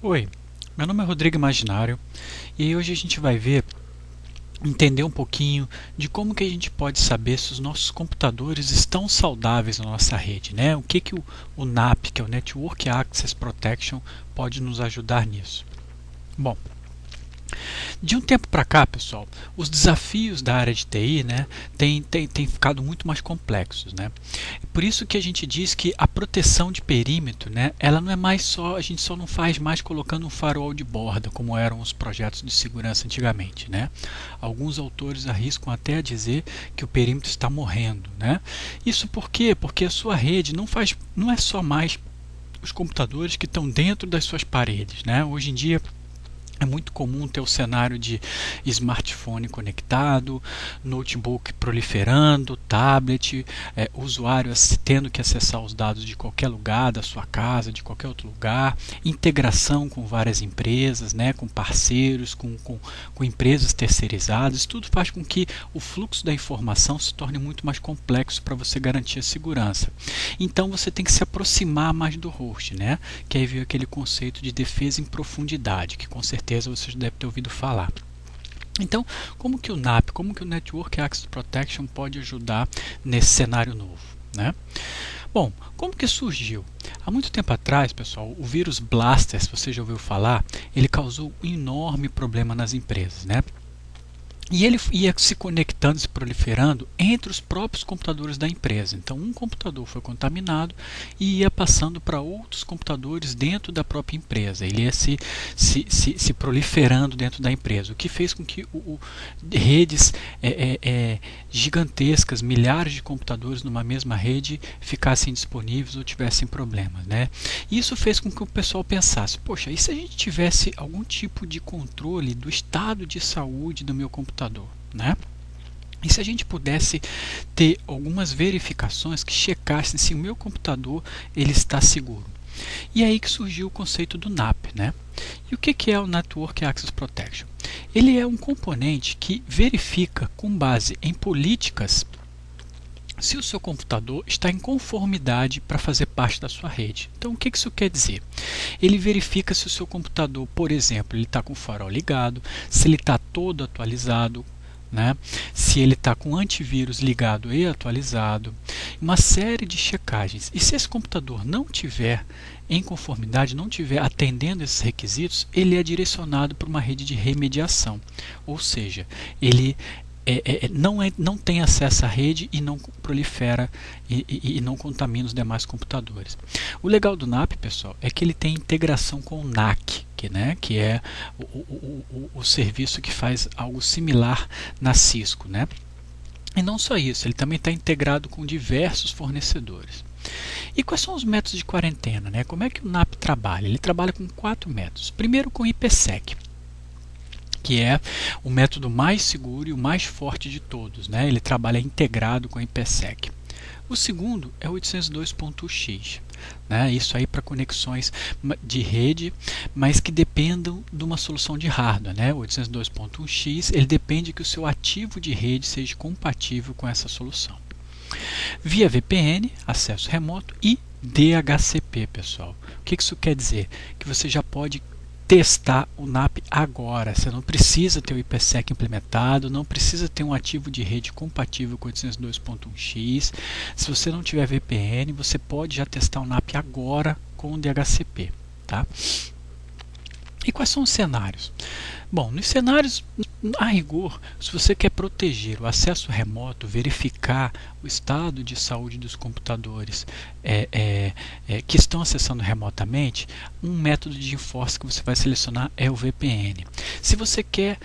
Oi, meu nome é Rodrigo Imaginário e hoje a gente vai entender um pouquinho de como que a gente pode saber se os nossos computadores estão saudáveis na nossa rede, né? O que o NAP, que é o Network Access Protection, pode nos ajudar nisso. Bom, de um tempo para cá, pessoal, os desafios da área de TI, né, têm ficado muito mais complexos, né? Por isso que a gente diz que a proteção de perímetro, né, ela não é mais só, a gente só não faz mais colocando um firewall de borda, como eram os projetos de segurança antigamente, né? Alguns autores arriscam até a dizer que o perímetro está morrendo, né? Isso por quê? Porque a sua rede não é só mais os computadores que estão dentro das suas paredes, né? Hoje em dia é muito comum ter o cenário de smartphone conectado, notebook proliferando, tablet, usuário tendo que acessar os dados de qualquer lugar, da sua casa, de qualquer outro lugar, integração com várias empresas, né, com parceiros, com empresas terceirizadas. Isso tudo faz com que o fluxo da informação se torne muito mais complexo para você garantir a segurança. Então você tem que se aproximar mais do host, né? Que aí veio aquele conceito de defesa em profundidade, que com certeza você já deve ter ouvido falar. Então, como que o NAP, como que o Network Access Protection pode ajudar nesse cenário novo, né? Bom, como que surgiu? Há muito tempo atrás, pessoal, o vírus Blaster, se você já ouviu falar, ele causou um enorme problema nas empresas, né? E ele ia se conectando, se proliferando entre os próprios computadores da empresa. Então, um computador foi contaminado e ia passando para outros computadores dentro da própria empresa. Ele ia se proliferando dentro da empresa, o que fez com que redes gigantescas, milhares de computadores numa mesma rede ficassem disponíveis ou tivessem problemas, né? Isso fez com que o pessoal pensasse, poxa, e se a gente tivesse algum tipo de controle do estado de saúde do meu computador, né? E se a gente pudesse ter algumas verificações que checassem se o meu computador ele está seguro. E é aí que surgiu o conceito do NAP, né? E o que é o Network Access Protection? Ele é um componente que verifica com base em políticas se o seu computador está em conformidade para fazer parte da sua rede. Então, o que isso quer dizer? Ele verifica se o seu computador, por exemplo, ele está com o farol ligado, se ele está todo atualizado, né? Se ele está com o antivírus ligado e atualizado, uma série de checagens. E se esse computador não tiver em conformidade, não estiver atendendo esses requisitos, ele é direcionado para uma rede de remediação. Ou seja, ele não tem acesso à rede e não prolifera e não contamina os demais computadores. O legal do NAP, pessoal, é que ele tem integração com o NAC, que é o serviço que faz algo similar na Cisco, né? E não só isso, ele também está integrado com diversos fornecedores. E quais são os métodos de quarentena, né? Como é que o NAP trabalha? Ele trabalha com 4 métodos. Primeiro, com IPsec, que é o método mais seguro e o mais forte de todos, né? Ele trabalha integrado com a IPsec. O segundo é o 802.x, né? Isso aí para conexões de rede, mas que dependam de uma solução de hardware, né? O 802.1x ele depende que o seu ativo de rede seja compatível com essa solução. Via VPN, acesso remoto, e DHCP, pessoal. O que isso quer dizer? Que você já pode testar o NAP agora. Você não precisa ter o IPsec implementado, não precisa ter um ativo de rede compatível com 802.1x. Se você não tiver VPN, você pode já testar o NAP agora com o DHCP, tá? E quais são os cenários? Bom, nos cenários, a rigor, se você quer proteger o acesso remoto, verificar o estado de saúde dos computadores que estão acessando remotamente, um método de enforce que você vai selecionar é o VPN. Se você quer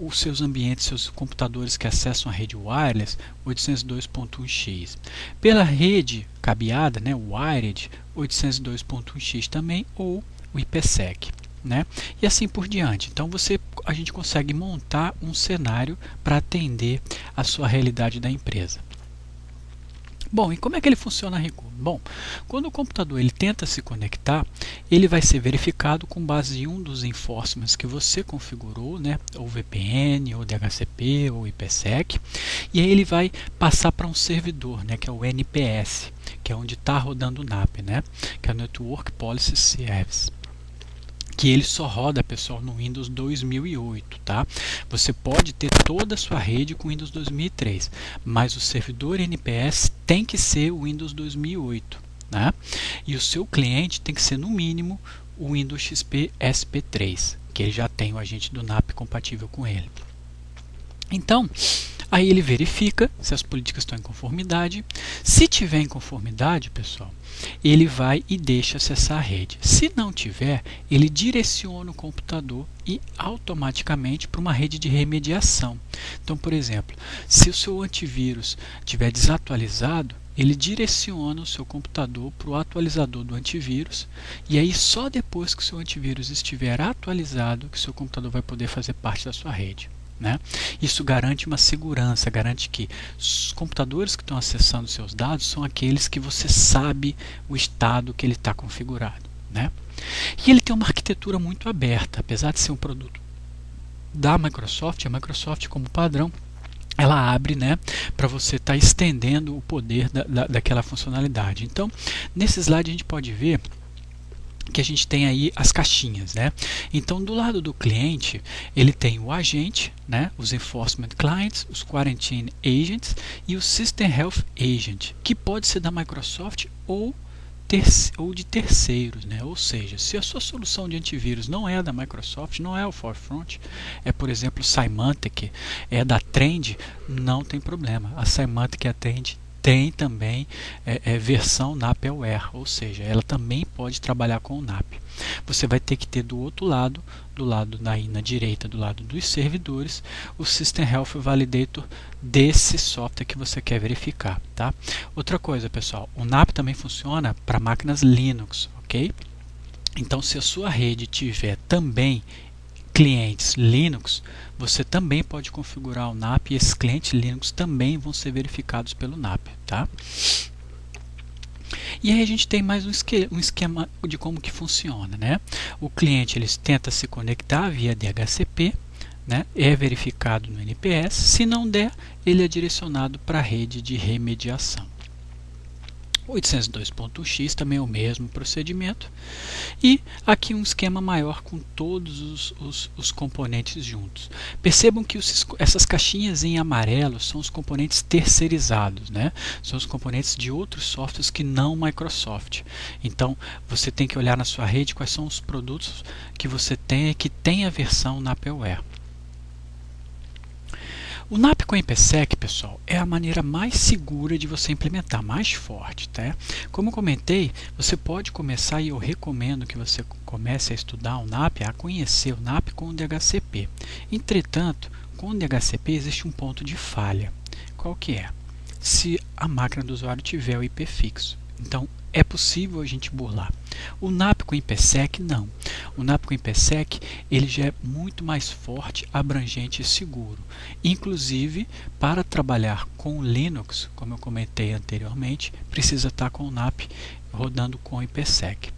os seus ambientes, seus computadores que acessam a rede wireless, 802.1x. Pela rede cabeada, né, wired, 802.1x também, ou o IPsec. Né? E assim por diante. Então a gente consegue montar um cenário para atender a sua realidade da empresa. Bom, e como é que ele funciona a rigor? Bom, quando o computador ele tenta se conectar, ele vai ser verificado com base em um dos enforcements que você configurou, né? Ou VPN, ou DHCP, ou IPsec, e aí ele vai passar para um servidor, né? Que é o NPS, que é onde está rodando o NAP, né? Que é o Network Policy Service. que ele só roda, pessoal, no Windows 2008, tá? Você pode ter toda a sua rede com Windows 2003, mas o servidor NPS tem que ser o Windows 2008, né? E o seu cliente tem que ser, no mínimo, o Windows XP SP3, que ele já tem o agente do NAP compatível com ele. Então, aí ele verifica se as políticas estão em conformidade. Se tiver em conformidade, pessoal, ele vai e deixa acessar a rede. Se não tiver, ele direciona o computador e automaticamente para uma rede de remediação. Então, por exemplo, se o seu antivírus estiver desatualizado, ele direciona o seu computador para o atualizador do antivírus, e aí só depois que o seu antivírus estiver atualizado que o seu computador vai poder fazer parte da sua rede, né? Isso garante uma segurança, garante que os computadores que estão acessando seus dados são aqueles que você sabe o estado que ele está configurado, né? E ele tem uma arquitetura muito aberta, apesar de ser um produto da Microsoft. A Microsoft, como padrão, ela abre, né, para você estar estendendo o poder daquela funcionalidade. Então, nesse slide a gente pode ver que a gente tem aí as caixinhas, né? Então, do lado do cliente, ele tem o agente, né, os Enforcement Clients, os Quarantine Agents e o System Health Agent, que pode ser da Microsoft ou de terceiros, né? Ou seja, se a sua solução de antivírus não é da Microsoft, não é o Forefront, é, por exemplo, Symantec, é da Trend, não tem problema. A Symantec e a Trend tem também versão NAPware, ou seja, ela também pode trabalhar com o NAP. Você vai ter que ter do outro lado, aí na direita, do lado dos servidores, o System Health Validator desse software que você quer verificar, tá? Outra coisa, pessoal, o NAP também funciona para máquinas Linux, ok? Então, se a sua rede tiver também clientes Linux, você também pode configurar o NAP e esses clientes Linux também vão ser verificados pelo NAP, tá? E aí a gente tem mais um esquema de como que funciona, né? O cliente ele tenta se conectar via DHCP, né? É verificado no NPS, se não der, ele é direcionado para a rede de remediação. 802.x também é o mesmo procedimento, e aqui um esquema maior com todos os componentes juntos. Percebam que essas caixinhas em amarelo são os componentes terceirizados, né? São os componentes de outros softwares que não Microsoft. Então você tem que olhar na sua rede quais são os produtos que você tem que tem a versão NAPware. O NAP com IPsec, pessoal, é a maneira mais segura de você implementar, mais forte, tá? Como eu comentei, você pode começar, e eu recomendo que você comece a estudar o NAP, a conhecer o NAP com o DHCP. Entretanto, com o DHCP existe um ponto de falha. Qual que é? Se a máquina do usuário tiver o IP fixo. Então, é possível a gente burlar. O NAP com IPsec, não. O NAP com IPsec, ele já é muito mais forte, abrangente e seguro. Inclusive, para trabalhar com Linux, como eu comentei anteriormente, precisa estar com o NAP rodando com IPsec.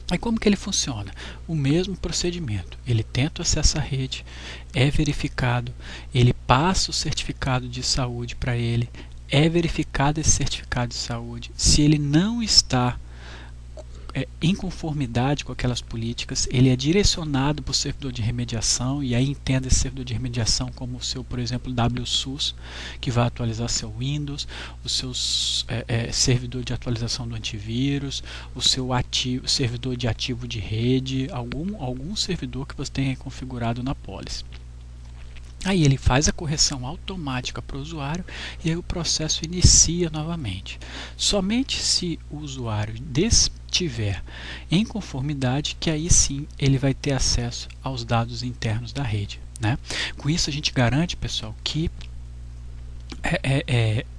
Aí como que ele funciona? O mesmo procedimento. Ele tenta o acesso à rede, é verificado, ele passa o certificado de saúde para ele, é verificado esse certificado de saúde. Se ele não está em conformidade com aquelas políticas, ele é direcionado para o servidor de remediação, e aí entenda esse servidor de remediação como o seu, por exemplo, WSUS, que vai atualizar seu Windows, o seu servidor de atualização do antivírus, o seu servidor de ativo de rede, algum servidor que você tenha configurado na policy. Aí ele faz a correção automática para o usuário e aí o processo inicia novamente. Somente se o usuário estiver em conformidade, que aí sim ele vai ter acesso aos dados internos da rede, né? Com isso a gente garante, pessoal, que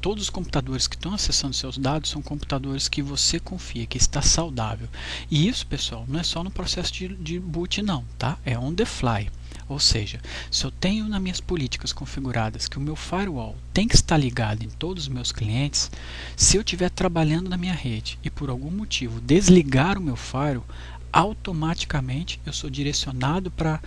todos os computadores que estão acessando seus dados são computadores que você confia, que está saudável. E isso, pessoal, não é só no processo de boot não, tá? É on the fly. Ou seja, se eu tenho nas minhas políticas configuradas que o meu firewall tem que estar ligado em todos os meus clientes, se eu estiver trabalhando na minha rede e por algum motivo desligar o meu firewall, automaticamente eu sou direcionado para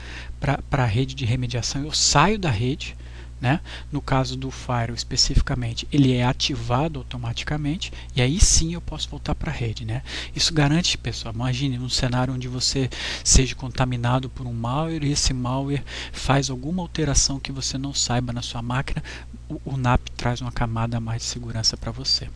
a rede de remediação, eu saio da rede, né? No caso do Firewall especificamente, ele é ativado automaticamente e aí sim eu posso voltar para a rede, né? Isso garante, pessoal, imagine um cenário onde você seja contaminado por um malware e esse malware faz alguma alteração que você não saiba na sua máquina, o NAP traz uma camada a mais de segurança para você.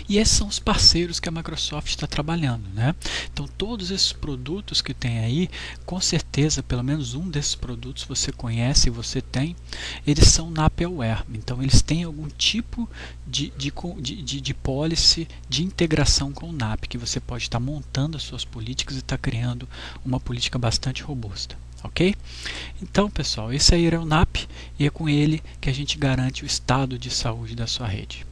E esses são os parceiros que a Microsoft está trabalhando, né? Então todos esses produtos que tem aí, com certeza pelo menos um desses produtos você conhece e você tem, eles são NAPware. Então eles têm algum tipo de policy de integração com o NAP, que você pode estar montando as suas políticas e estar criando uma política bastante robusta. Ok? Então, pessoal, esse aí era o NAP e é com ele que a gente garante o estado de saúde da sua rede.